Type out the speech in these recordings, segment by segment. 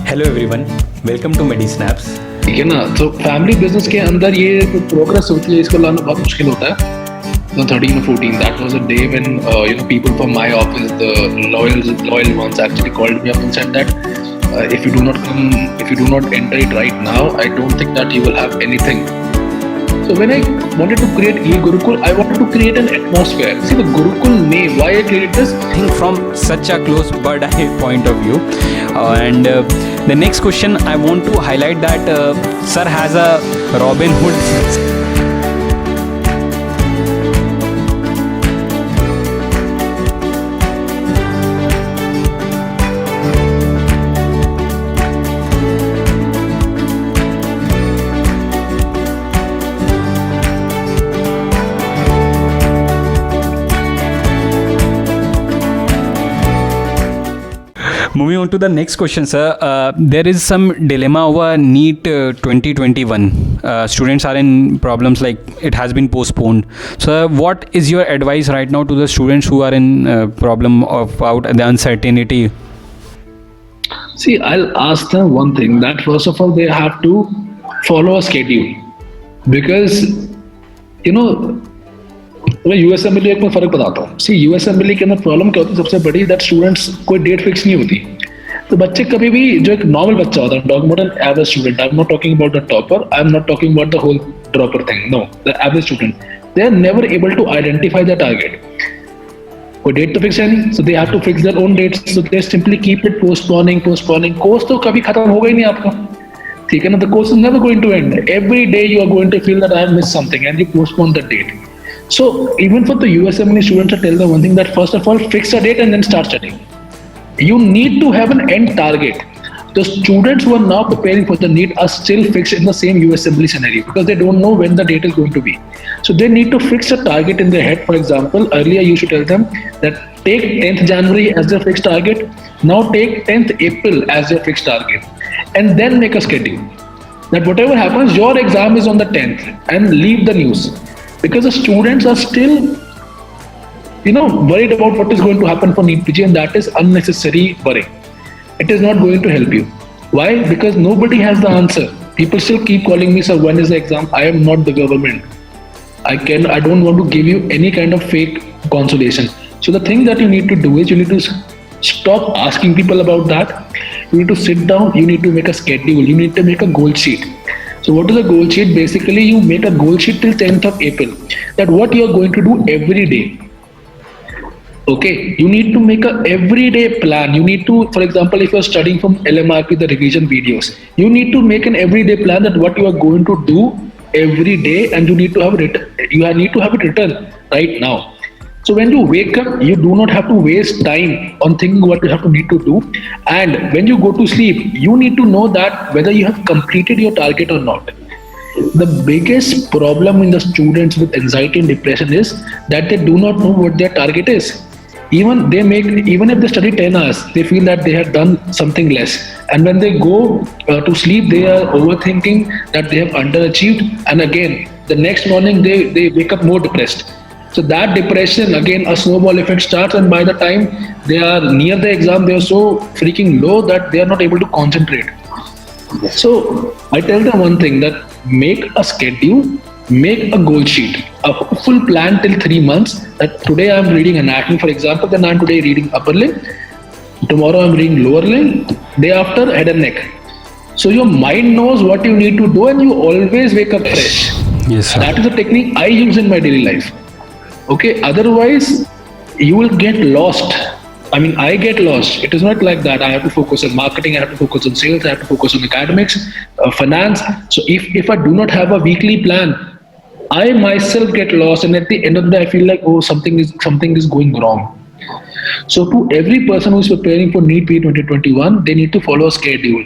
Hello everyone, welcome to Medisnaps. ठीक है ना। तो फैमिली बिजनेस के अंदर ये जो प्रोग्रेस होती है इसको लाना बहुत मुश्किल होता है। So 13 or 14, that was a day when people from my office, the loyal ones, actually called me up and said that if you do not enter it right now, I don't think that you will have anything. So when I wanted to create e-Gurukul, I wanted to create an atmosphere. See the Gurukul name, why I created this? Think from such a close bird eye point of view. And the next question I want to highlight that sir has a Robin Hood. Moving on to the next question, sir. There is some dilemma over NEET 2021. Students are in problems like it has been postponed. So, what is your advice right now to the students who are in problem about the uncertainty? See, I'll ask them one thing, that first of all, they have to follow a schedule. Because, मैं US MBA में फर्क बताता हूँ। सी US MBA के अंदर problem क्या होती है, सबसे बड़ी दैट स्टूडेंट्स कोई डेट फिक्स नहीं होती। तो बच्चे कभी भी, जो एक नॉर्मल बच्चा होता है, talking about an average student, I am not talking about the topper, I am not talking about the whole dropper thing, no, the average student, they are never able to identify the target. कोई date तो fix है नहीं, so they have to fix their own dates, so they simply keep it postponing. Course तो कभी खत्म होगा ही नहीं आपका, ठीक है ना। The course is never going to end, every day you are going to feel that I have missed something and you postpone the date. So even for the USMLE students, I tell them one thing, that first of all, fix a date and then start studying. You need to have an end target. The students who are now preparing for the NEET are still fixed in the same USMLE scenario because they don't know when the date is going to be. So they need to fix a target in their head. For example, earlier you should tell them that take 10th January as their fixed target. Now take 10th April as your fixed target. And then make a schedule. That whatever happens, your exam is on the 10th and leave the news. Because the students are still, worried about what is going to happen for NEET PG, and that is unnecessary worry. It is not going to help you. Why? Because nobody has the answer. People still keep calling me, sir, when is the exam? I am not the government. I don't want to give you any kind of fake consolation. So the thing that you need to do is you need to stop asking people about that. You need to sit down. You need to make a schedule. You need to make a goal sheet. So what is a goal sheet? Basically, you make a goal sheet till 10th of April, that what you are going to do every day. Okay, you need to make a everyday plan. You need to, for example, if you are studying from LMRP, the revision videos, you need to make an everyday plan that what you are going to do every day, and you need to have it written right now. So when you wake up, you do not have to waste time on thinking what you have to need to do. And when you go to sleep, you need to know that whether you have completed your target or not. The biggest problem in the students with anxiety and depression is that they do not know what their target is. Even if they study 10 hours, they feel that they have done something less. And when they go to sleep, they are overthinking that they have underachieved. And again, the next morning, they wake up more depressed. So that depression, again, a snowball effect starts, and by the time they are near the exam, they are so freaking low that they are not able to concentrate. So I tell them one thing, that make a schedule, make a goal sheet, a full plan till 3 months, that today I am reading anatomy, for example, then I am today reading upper limb, tomorrow I am reading lower limb, day after head and neck. So your mind knows what you need to do, and you always wake up fresh. Yes, sir. That is a technique I use in my daily life. Okay, otherwise you will get lost. I mean, I get lost. It is not like that. I have to focus on marketing, I have to focus on sales, I have to focus on academics, finance. So if I do not have a weekly plan, I myself get lost, and at the end of the day, I feel like, oh, something is going wrong. So to every person who is preparing for NEET PG 2021, they need to follow a schedule.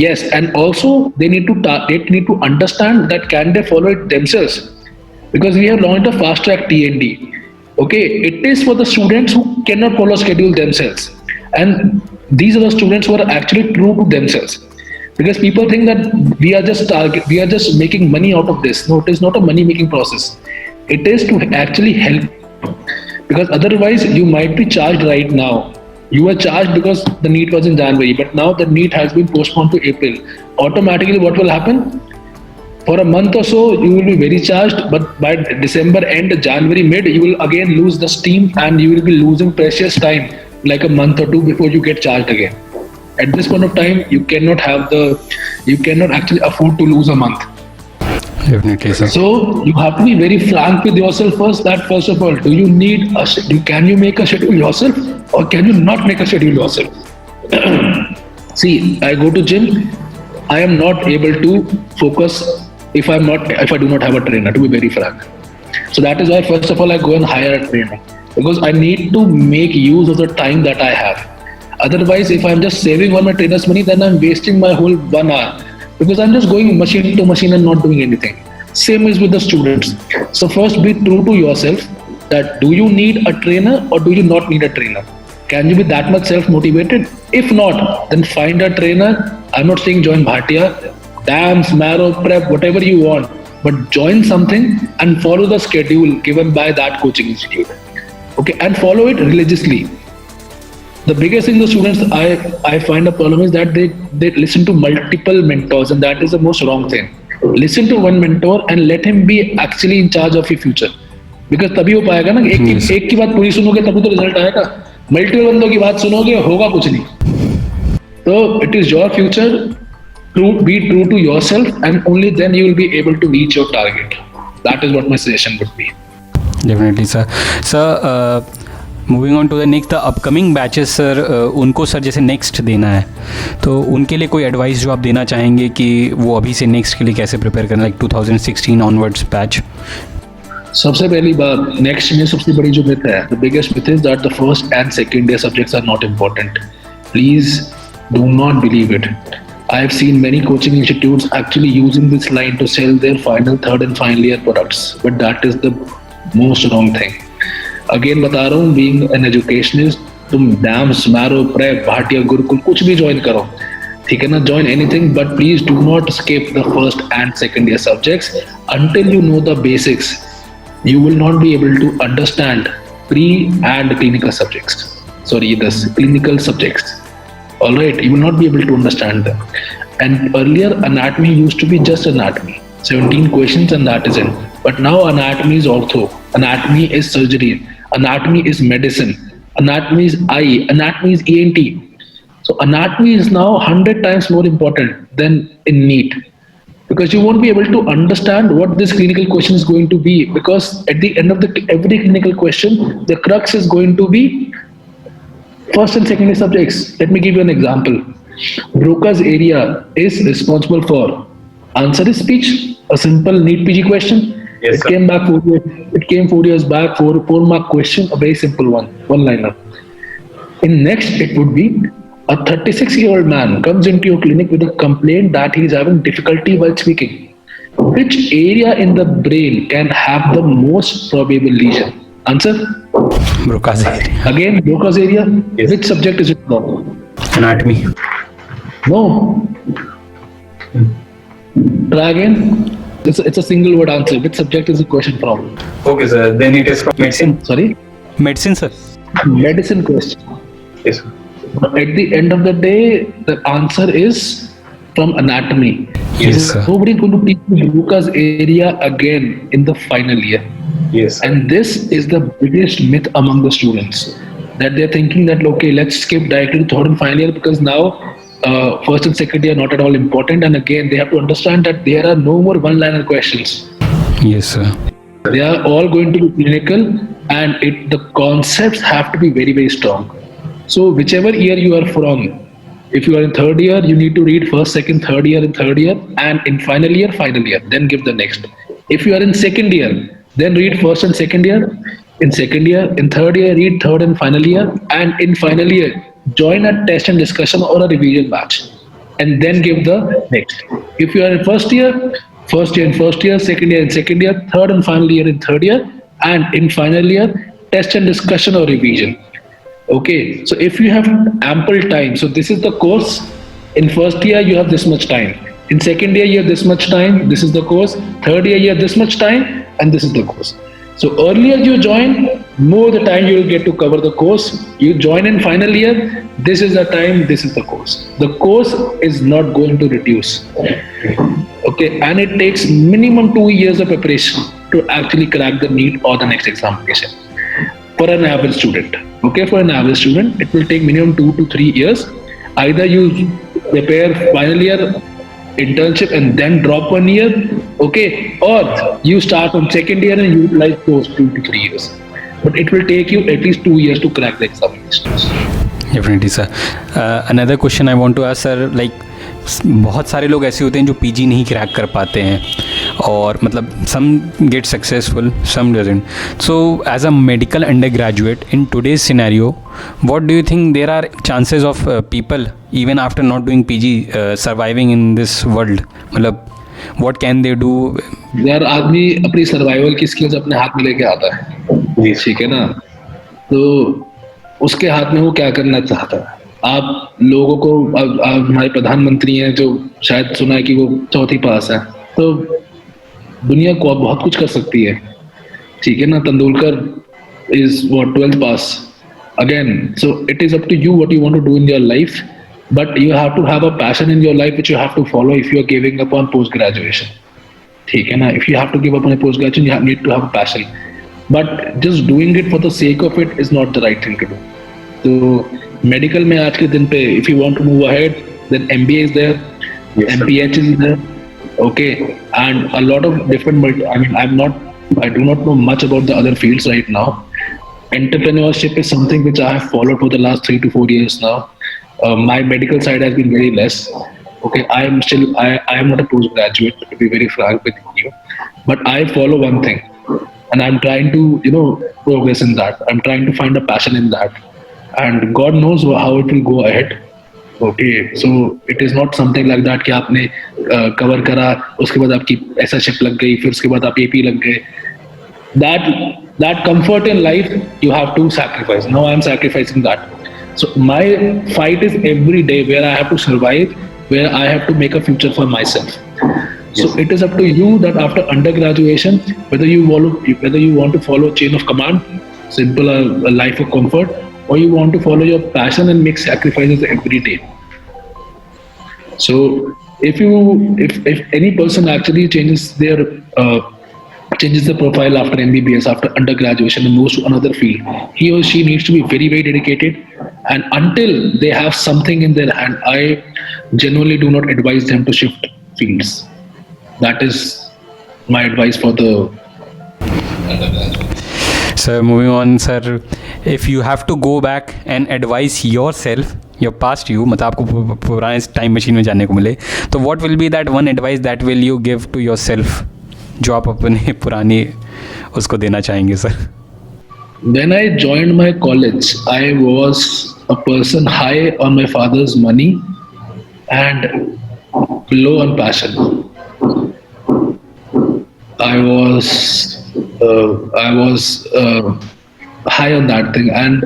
Yes, and also they need to understand that can they follow it themselves. Because we have launched a fast track TND. Okay, it is for the students who cannot follow schedule themselves, and these are the students who are actually true to themselves. Because people think that we are just making money out of this. No, it is not a money making process. It is to actually help. Because otherwise you might be charged right now You were charged because the NEET was in January, but now the NEET has been postponed to April. Automatically, what will happen? For a month or so, you will be very charged, but by December end, January mid, you will again lose the steam and you will be losing precious time, like a month or two before you get charged again. At this point of time, you cannot actually afford to lose a month. Definitely, sir. So you have to be very frank with yourself first. That first of all, do you need can you make a schedule yourself, or can you not make a schedule yourself? See, I go to gym. I am not able to focus if I do not have a trainer. To be very frank, so that is why first of all I go and hire a trainer, because I need to make use of the time that I have. Otherwise, if I'm just saving on my trainer's money, then I'm wasting my whole 1 hour, because I'm just going machine to machine and not doing anything. Same is with the students. So first be true to yourself, that do you need a trainer or do you not need a trainer? Can you be that much self-motivated? If not, then find a trainer. I'm not saying join Bhatia, dams, marrow, prep, whatever you want, but join something and follow the schedule given by that coaching institute. Okay, and follow it religiously. The biggest thing the students I find a problem is that they listen to multiple mentors, and that is the most wrong thing. Listen to one mentor and let him be actually in charge of your future. Because तभी हो पाएगा ना, एक की बात पूरी सुनोगे तभी तो रिजल्ट आएगा. मल्टीपल बंदों की बात सुनोगे होगा कुछ नहीं. So it is your future. Be true to yourself, and only then you will be able to reach your target. That is what my suggestion would be. Definitely, sir. Sir, moving on to the next, the upcoming batches sir, उनको sir जैसे next देना है, तो उनके लिए कोई advice जो आप देना चाहेंगे कि वो अभी से नेक्स्ट के लिए कैसे प्रिपेयर करें, लाइक 2016 ऑनवर्ड्स बैच? सबसे पहली बात, नेक्स्ट में सबसे बड़ी जो मिथ है, the biggest myth is that the first and second year subjects are not important. Please do not believe it. I have seen many coaching institutes actually using this line to sell their final, third and final year products, but that is the most wrong thing. Again बता रहा हूँ, being an educationist, तुम dams, marrow, prep, Bhatia, Gurukul कुछ भी join करो, ठीक है ना, join anything, but please do not skip the first and second year subjects until you know the basics. You will not be able to understand pre and clinical subjects. Sorry, this clinical subjects. All right, you will not be able to understand them. And earlier, anatomy used to be just anatomy, 17 questions and that is it. But now anatomy is ortho, anatomy is surgery, anatomy is medicine, anatomy is eye, anatomy is ENT. So anatomy is now 100 times more important than in NEET, because you won't be able to understand what this clinical question is going to be, because at the end of every clinical question, the crux is going to be first and second year subjects. Let me give you an example. Broca's area is responsible for answer is speech, a simple NEET PG question. Yes, It sir. came back 4 years. It came 4 years back, 4-mark question, a very simple one liner. In next, it would be a 36-year-old man comes into your clinic with a complaint that he is having difficulty while speaking. Which area in the brain can have the most probable lesion? Answer? Broca's area. Again, Broca's area. Yes. Which subject is it from? Anatomy. No. Try again. It's a single word answer. Which subject is the question from? Okay, sir. Then it is from medicine. Sorry? Medicine, sir. Medicine question. Yes, sir. But at the end of the day, the answer is from anatomy. Yes, sir. Nobody is going to teach you Broca's area again in the final year. Yes, sir. And this is the biggest myth among the students, that they're thinking that, okay, let's skip directly to third and final year because now first and second year are not at all important. And again, they have to understand that there are no more one-liner questions. Yes, sir. They are all going to be clinical, and the concepts have to be very, very strong. So whichever year you are from, if you are in third year, you need to read first, second, third year, and in final year, then give the next. If you are in second year, then read first and second year. In second year, in third year, read third and final year. And in final year, join a test and discussion or a revision batch. And then give the next. If you are in first year in first year, second year in second year, third and final year in third year, and in final year, test and discussion or revision. Okay, so if you have ample time, so this is the course. In first year, you have this much time. In second year, you have this much time. This is the course. Third year, you have this much time, and this is the course. So earlier you join, more the time you will get to cover the course. You join in final year, this is the time, this is the course. The course is not going to reduce. Okay, and it takes minimum 2 years of preparation to actually crack the NEET or the next examination for an average student. Okay, for an average student, it will take minimum 2 to 3 years. Either you prepare final year internship and then drop 1 year, okay, or you start from second year and utilize those 2 to 3 years. But it will take you at least 2 years to crack the examinations. Definitely sir. Another question I want to ask sir, like बहुत सारे लोग ऐसे होते हैं जो PG नहीं crack कर पाते हैं और मतलब some get successful some doesn't. So as a medical undergraduate in today's scenario what do you think there are chances of people even after not doing PG surviving in this world? मतलब what can they do? यार आदमी अपनी survival की skills अपने हाथ में लेके आता है, ठीक है ना, तो उसके हाथ में वो क्या करना चाहता है. आप लोगों को अब हमारे प्रधानमंत्री हैं जो शायद सुना है कि वो चौथी पास है, तो दुनिया को बहुत कुछ कर सकती है, ठीक है ना. Tendulkar is what 12th pass again. So it is up to you what you want to do in your life, but you have to have a passion in your life which you have to follow if you are giving up on post graduation. ठीक है ना, if you have to give up on a post graduation you need to have a passion, but just doing it for the sake of it is not the right thing to do. तो medical में आज के दिन पे if you want to move ahead then MBA is there, Yes, sir. MPH is there, okay, and a lot of different I do not know much about the other fields right now. Entrepreneurship is something which I have followed for the last 3 to 4 years now. My medical side has been very less. Okay, I am not a postgraduate, to be very frank with you, but I follow one thing, and I'm trying to progress in that. I'm trying to find a passion in that, and God knows how it will go ahead. Okay, so it is not something like that कि आपने cover करा, उसके बाद आपकी SSHIP लग गई, फिर उसके बाद आप AP लग गए. That comfort in life you have to sacrifice. Now I'm sacrificing that. So my fight is every day where I have to survive, where I have to make a future for myself. So Yes. it is up to you that after undergraduation, whether you want to follow chain of command, simple a life of comfort, or you want to follow your passion and make sacrifices every day. So if any person actually changes the profile after MBBS, after undergraduation, and moves to another field, he or she needs to be very, very dedicated. And until they have something in their hand, I genuinely do not advise them to shift fields. That is my advice for the undergraduate. So moving on sir, if you have to go back and advise yourself, your past you, मतलब आपको पुराने time machine में जाने को मिले, तो what will be that one advice that will you give to yourself जो आप अपने पुरानी उसको देना चाहेंगे sir? When I joined my college, I was a person high on my father's money and low on passion. I was high on that thing, and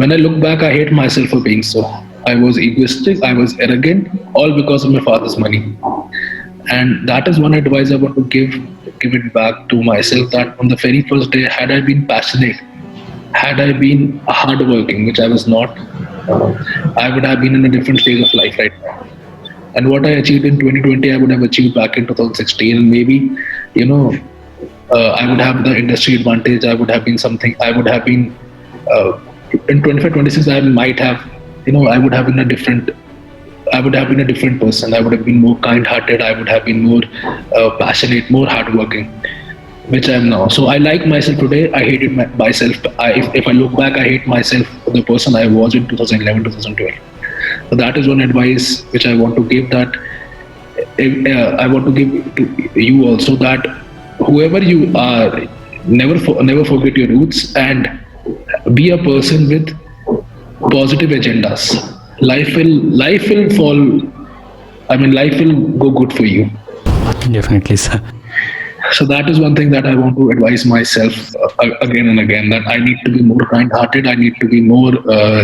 when I look back, I hate myself for being so. I was egoistic, I was arrogant, all because of my father's money. And that is one advice I want to give it back to myself, that on the very first day, had I been passionate, had I been hardworking, which I was not, I would have been in a different phase of life right now. And what I achieved in 2020, I would have achieved back in 2016. And maybe, I would have the industry advantage. I would have been something, I would have been, in 25, 26, I might have, I would have been a different person. I would have been more kind-hearted. I would have been more passionate, more hardworking, which I am now. So I like myself today. I hated myself. If I look back, I hate myself for the person I was in 2011, 2012. So that is one advice which I want to give. That I want to give to you also, that whoever you are, never forget your roots and be a person with positive agendas. Life will fall. Life will go good for you. Definitely sir. So that is one thing that I want to advise myself again and again, that I need to be more kind-hearted, I need to be more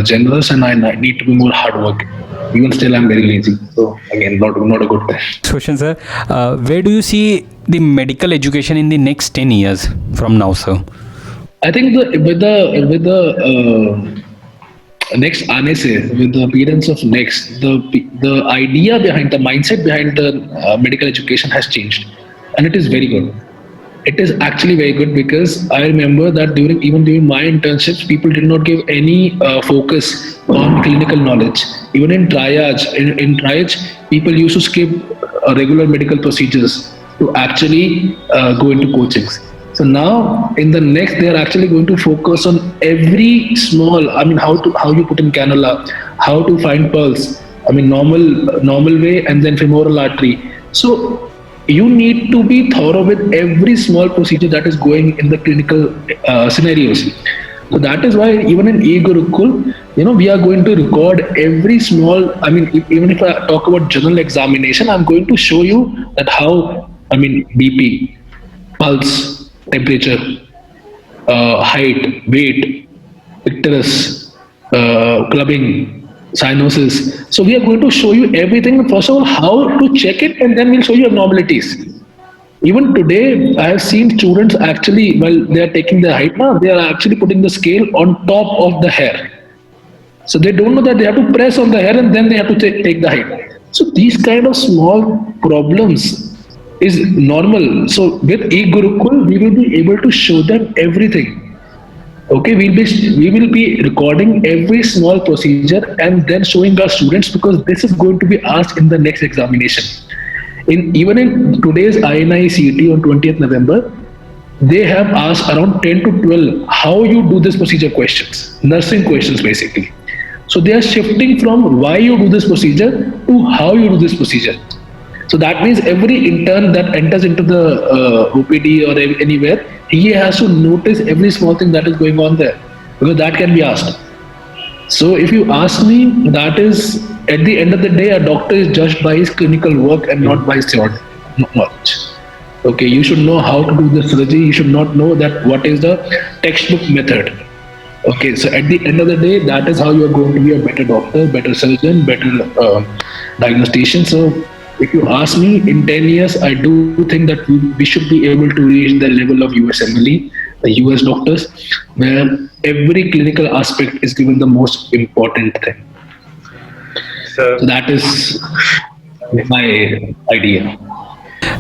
generous, and I need to be more hardworking. even still I'm very lazy. So again, not a good thing. Question, sir. Where do you see the medical education in the next 10 years from now, sir? I think with the next आने से, with the appearance of next, the idea behind, the mindset behind the medical education has changed, and it is very good. It is actually very good, because I remember that during my internships, people did not give any focus on clinical knowledge. Even in triage, people used to skip regular medical procedures to actually go into coachings. So now in the next, they are actually going to focus on every small. I mean, how you put in cannula, how to find pulse. I mean, normal way, and then femoral artery. So you need to be thorough with every small procedure that is going in the clinical scenarios. So that is why even in eGurukul, we are going to record every small. I mean, even if I talk about general examination, I'm going to show you that how. I mean, BP, pulse, temperature, height, weight, icterus, clubbing, cyanosis. So we are going to show you everything. First of all, how to check it, and then we'll show you abnormalities. Even today, I have seen students actually, while they are taking the height now, they are actually putting the scale on top of the hair. So they don't know that they have to press on the hair and then they have to take the height. So these kind of small problems is normal. So with eGurukul, we will be able to show them everything. Okay, we will be recording every small procedure and then showing our students, because this is going to be asked in the next examination. Even in today's INI CET on 20th November, they have asked around 10 to 12 how you do this procedure questions, nursing questions basically. So they are shifting from why you do this procedure to how you do this procedure. So that means every intern that enters into the OPD or anywhere, he has to notice every small thing that is going on there, because that can be asked. So if you ask me, that is, at the end of the day, a doctor is judged by his clinical work and not by his theoretical knowledge. Okay, you should know how to do the surgery. You should not know that what is the textbook method. Okay, so at the end of the day, that is how you are going to be a better doctor, better surgeon, better diagnostician. So if you ask me, in 10 years, I do think that we should be able to reach the level of USMLE, the US doctors, where every clinical aspect is given the most important thing. So that is my idea.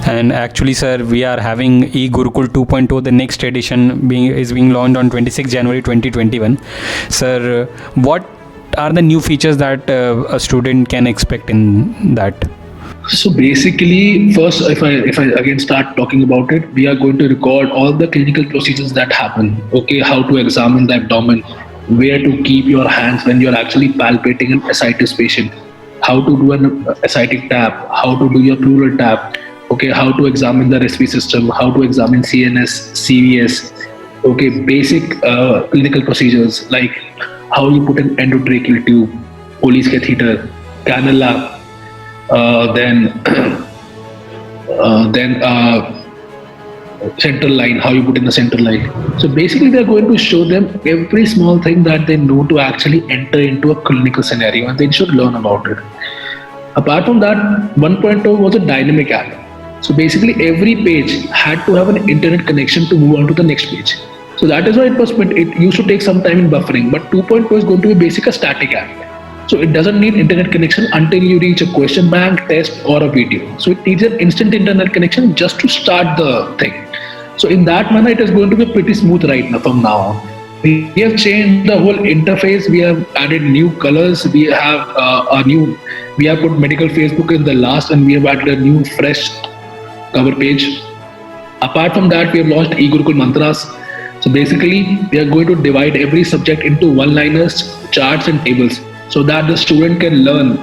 And actually, sir, we are having eGurukul 2.0. The next edition is being launched on 26 January 2021. Sir, what are the new features that a student can expect in that? So basically, first, if I again start talking about it, we are going to record all the clinical procedures that happen. Okay, how to examine the abdomen, where to keep your hands when you're actually palpating an ascites patient, how to do an ascitic tap, how to do your pleural tap. Okay, how to examine the respiratory system, how to examine CNS, CVS. Okay, basic clinical procedures like how you put an endotracheal tube, Colles catheter, cannula. Then central line, how you put in the central line. So basically, they're going to show them every small thing that they know to actually enter into a clinical scenario, and they should learn about it. Apart from that, 1.0 was a dynamic app. So basically, every page had to have an internet connection to move on to the next page. So that is why it used to take some time in buffering. But 2.0 is going to be basically a static app. So it doesn't need internet connection until you reach a question bank, test, or a video. So it needs an instant internet connection just to start the thing. So in that manner, it is going to be pretty smooth right now from now on. We have changed the whole interface. We have added new colors. We have we have put medical Facebook in the last, and we have added a new fresh cover page. Apart from that, we have launched eGurukul Mantras. So basically, we are going to divide every subject into one-liners, charts, and tables, so that the student can learn.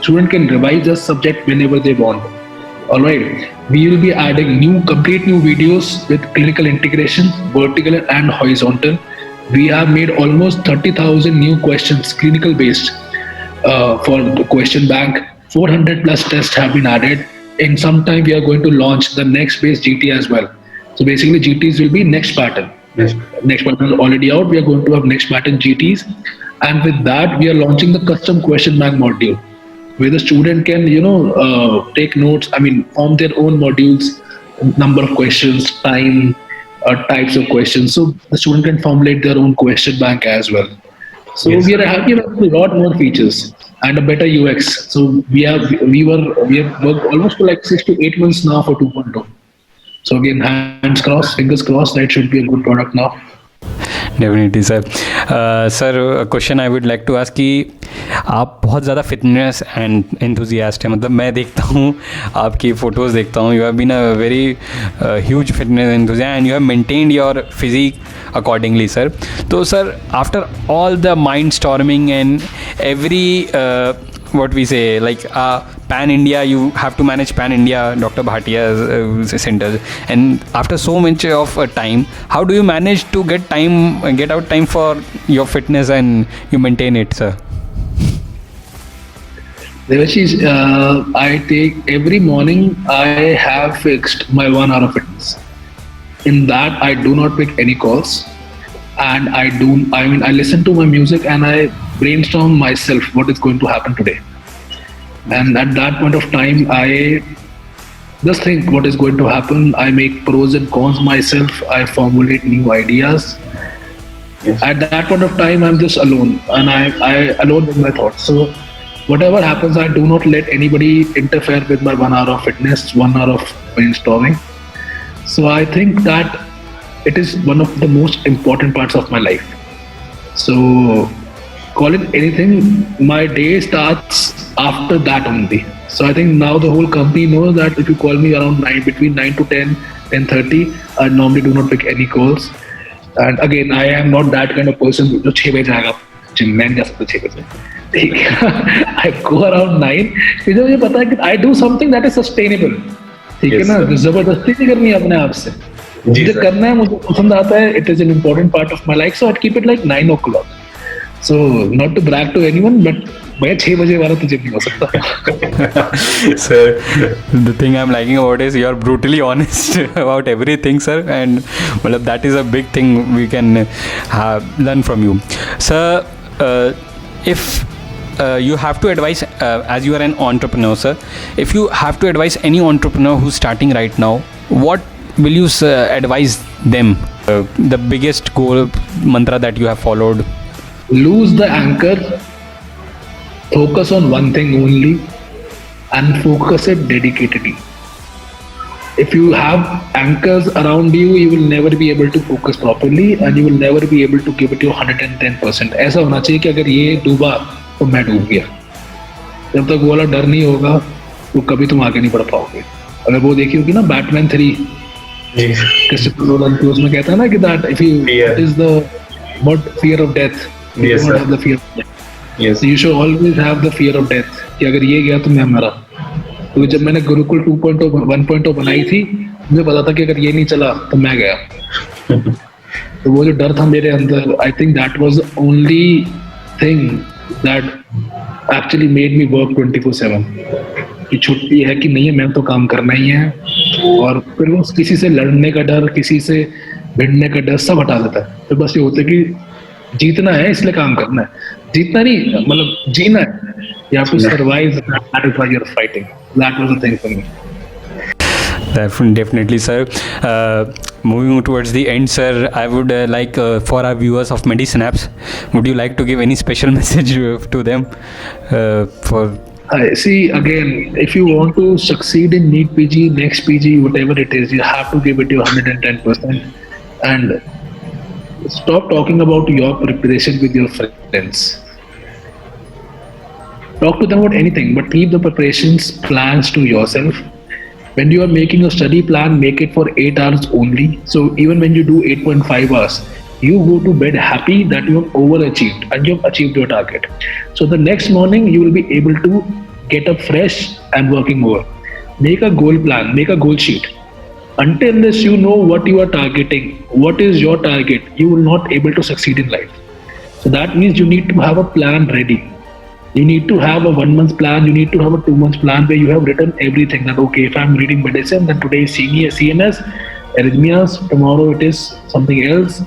Student can revise the subject whenever they want. All right. We will be adding complete new videos with clinical integration, vertical and horizontal. We have made almost 30,000 new questions, clinical based, for the question bank. 400 plus tests have been added. In some time, we are going to launch the next base GT as well. So basically, GTs will be next pattern. Next pattern is already out. We are going to have next pattern GTs. And with that, we are launching the custom question bank module. where the student can, take notes. I mean, form their own modules, number of questions, time, types of questions. So the student can formulate their own question bank as well. So Yes, we sir. are happy about a lot more features and a better UX. So we have worked almost for like 6 to 8 months now for 2.0. So again, hands crossed, fingers crossed, that should be a good product now. Definitely sir. Sir question I would like to ask कि आप बहुत ज़्यादा fitness and enthusiast है. मतलब मैं देखता हूँ आपकी फ़ोटोज़ देखता हूँ, you have been a very huge fitness enthusiast and you have maintained your physique accordingly, sir. So sir, after all the mind storming and every what we say, like pan India, you have to manage pan India Dr. Bhatia's centers, and after so much of time, how do you manage to get out time for your fitness and you maintain it, sir? Devashish, I take every morning, I have fixed my 1 hour of fitness. In that, I do not pick any calls, and I listen to my music and I brainstorm myself what is going to happen today. And at that point of time, I just think what is going to happen. I make pros and cons myself. I formulate new ideas. Yes. At that point of time, I'm just alone, and I alone with my thoughts. So whatever happens, I do not let anybody interfere with my 1 hour of fitness, 1 hour of brainstorming. So I think that it is one of the most important parts of my life. So call it anything, my day starts after that only. So I think now the whole company knows that if you call me around between 9 to 10, 10:30, I normally do not pick any calls. And again, I am not that kind of person जो 6 बजे जाएगा gym में नहीं जा सकता 6 बजे. ठीक है. I go around 9 क्योंकि मुझे पता है कि I do something that is sustainable. ठीक है Yes, ना, sir. जबरदस्ती नहीं करनी है अपने आप से. जी, मुझे sir. करना है, मुझे पसंद आता है. It is an important part of my life, so I keep it like 9 o'clock. So not to brag to anyone, but मैं 6 बजे वाला तो जिम नहीं हो सकता. Sir, the thing I'm liking about is you're brutally honest about everything, sir, and well, that is a big thing we can learn from you, sir. If you have to advise, as you are an entrepreneur, sir, if you have to advise any entrepreneur who's starting right now, what will you advise them? The biggest goal mantra that you have followed. Lose the anchor, focus on one thing only, and focus it dedicatedly. If you have anchors around you, you will never be able to focus properly, and you will never be able to give it your 110%. ऐसा होना चाहिए कि अगर ये डूबा तो मैं डूब गया. जब तक वो वाला डर नहीं होगा तो कभी तुम आगे नहीं बढ़ पाओगे. अगर वो देखी होगी ना बैटमैन 3, जी. क्रिस्टोफर नोलन, तो उसमें कहता है ना कि that if you Fear. it is the what fear of death, you Yes, do not sir. have the fear of death. Yes. So you should always have the fear of death कि अगर ये गया तो मैं मरा. तो जब मैंने गुरुकुल 2.0 1.0 बनाई थी, मुझे पता था कि अगर ये नहीं चला तो मैं गया. तो वो जो डर था मेरे अंदर, I think that was the only thing that actually made me work 24/7. कि छुट्टी है कि नहीं है, मैं तो काम करना ही है. और फिर वो किसी से लड़ने का डर, किसी से भिड़ने का डर सब हटा देता है. फिर बस ये होता है कि जीतना है इसलिए काम करना है. जीतना नहीं, मतलब जीना है. You have to survive. That is why you're fighting. That was the thing for me. Definitely, sir. Moving towards the end, sir, I would like for our viewers of MediSynapse, would you like to give any special message to them? For I see, again, if you want to succeed in NEET PG, next PG, whatever it is, you have to give it your 110%. And stop talking about your preparation with your friends. Talk to them about anything, but keep the preparations plans to yourself. When you are making a study plan, make it for 8 hours only. So even when you do 8.5 hours, you go to bed happy that you have overachieved and you have achieved your target. So the next morning, you will be able to get up fresh and working more. Make a goal plan, make a goal sheet. Until unless you know what you are targeting, what is your target, you will not able to succeed in life. So that means you need to have a plan ready. You need to have a 1 month plan, you need to have a 2 month plan where you have written everything that, okay, if I'm reading medicine, then today is CNS, arrhythmias, tomorrow it is something else.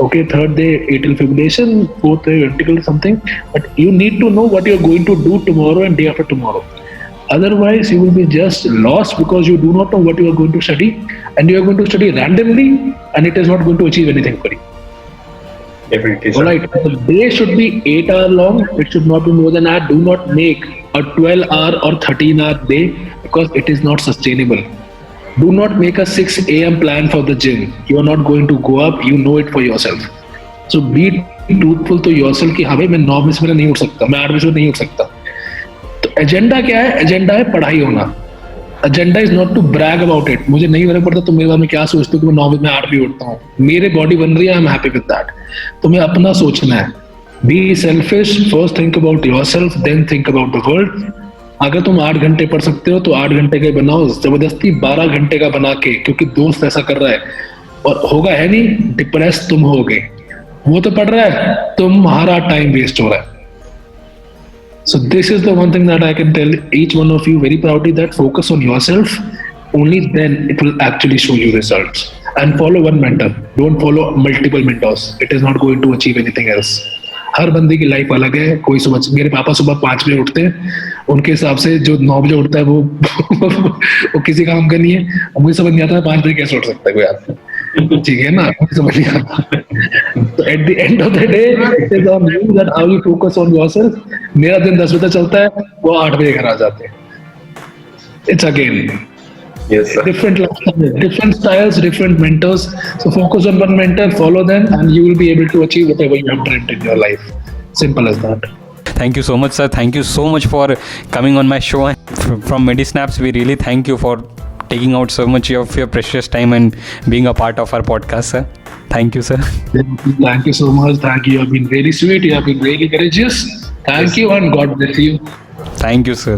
Okay, third day atrial fibrillation, fourth day ventricle something, but you need to know what you're going to do tomorrow and day after tomorrow. Otherwise, you will be just lost because you do not know what you are going to study, and you are going to study randomly, and it is not going to achieve anything for you. Definitely, sir. All right, the day should be 8 hours long. It should not be more than that. Do not make a 12-hour or 13-hour day because it is not sustainable. Do not make a 6 a.m. plan for the gym. You are not going to go up. You know it for yourself. So be truthful to yourself कि हाँ भाई मैं 9 बजे से पहले नहीं उठ सकता, मैं 8 बजे से नहीं उठ सकता. तो एजेंडा क्या है? एजेंडा है पढ़ाई होना. Agenda is not to brag about it. मुझे नहीं फर्क पड़ता तुम मेरे बारे में क्या सोचते हो कि मैं 9 बजे में 8 बजे उठता हूँ. मेरे बॉडी बन रही है, I am happy with that. तुम्हें अपना सोचना है. Be selfish. First think about yourself, then think about the world. अगर तुम 8 घंटे पढ़ सकते हो तो 8 घंटे का बनाओ. जबरदस्ती 12 घंटे का बना के, क्योंकि दोस्त ऐसा कर रहा है और होगा है नहीं, डिप्रेस तुम होगे. वो तो पढ़ रहा है, तुम्हारा टाइम वेस्ट हो रहा है. So this is the one thing that I can tell each one of you very proudly, that focus on yourself. Only then it will actually show you results. And follow one mentor. Don't follow multiple mentors. It is not going to achieve anything else. हर बंदे की life अलग है. कोई सुबह, मेरे पापा सुबह 5 बजे उठते हैं, उनके हिसाब से जो 9 बजे उठता है वो किसी काम का नहीं है. मुझे समझ नहीं आता 5 बजे कैसे उठ सकता है कोई आदमी. ठीक है ना, मुझे समझ नहीं आता. तो at the end of the day it is on you that how you focus on yourself. मेरा दिन 10 बजे चलता है, वो 8 बजे घर आ जाते हैं. It's again Yes, sir. different lifestyle, different styles, different mentors. So focus on one mentor, follow them, and you will be able to achieve whatever you have dreamt in your life. Simple as that. Thank you so much, sir. Thank you so much for coming on my show. From Medisnaps, we really thank you for taking out so much of your precious time and being a part of our podcast, sir. Thank you, sir. Thank you so much. Thank you. You have been really sweet. You have been really courageous. Thank you, and God bless you. Thank you, sir.